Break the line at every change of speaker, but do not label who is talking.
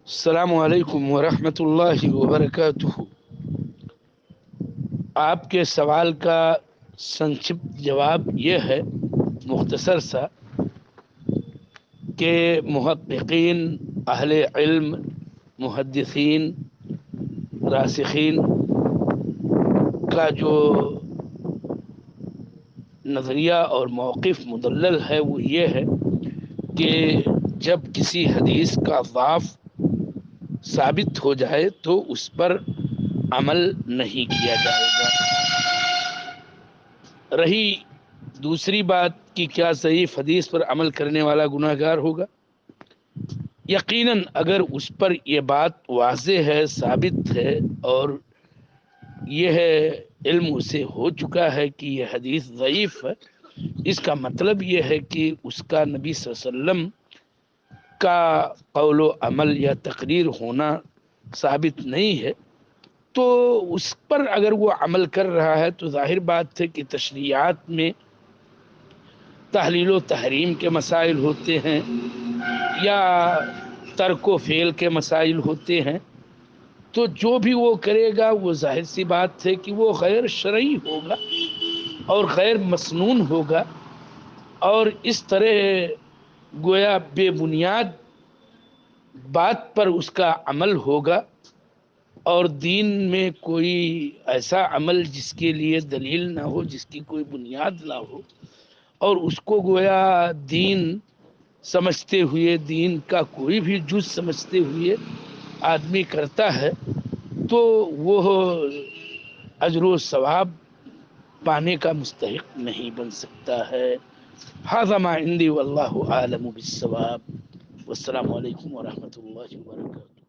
السلام علیکم ورحمۃ اللہ وبرکاتہ۔ آپ کے سوال کا سنکشپت جواب یہ ہے، مختصر سا، کہ محققین، اہل علم، محدثین، راسخین کا جو نظریہ اور موقف مدلل ہے وہ یہ ہے کہ جب کسی حدیث کا ضعف ثابت ہو جائے تو اس پر عمل نہیں کیا جائے گا۔ رہی دوسری بات کہ کیا ضعیف حدیث پر عمل کرنے والا گناہ گار ہوگا، یقیناً اگر اس پر یہ بات واضح ہے، ثابت ہے، اور یہ علم اسے ہو چکا ہے کہ یہ حدیث ضعیف ہے، اس کا مطلب یہ ہے کہ اس کا نبی صلی اللہ علیہ وسلم کا قول و عمل یا تقریر ہونا ثابت نہیں ہے، تو اس پر اگر وہ عمل کر رہا ہے تو ظاہر بات ہے کہ تشریعات میں تحلیل و تحریم کے مسائل ہوتے ہیں یا ترک و فعل کے مسائل ہوتے ہیں، تو جو بھی وہ کرے گا وہ ظاہر سی بات ہے کہ وہ غیر شرعی ہوگا اور غیر مسنون ہوگا، اور اس طرح گویا بے بنیاد بات پر اس کا عمل ہوگا، اور دین میں کوئی ایسا عمل جس کے لیے دلیل نہ ہو، جس کی کوئی بنیاد نہ ہو، اور اس کو گویا دین سمجھتے ہوئے، دین کا کوئی بھی جز سمجھتے ہوئے آدمی کرتا ہے، تو وہ اجر و ثواب پانے کا مستحق نہیں بن سکتا ہے۔ ھذا ما عندی واللہ اعلم بالصواب۔ والسلام علیکم ورحمۃ اللہ وبرکاتہ۔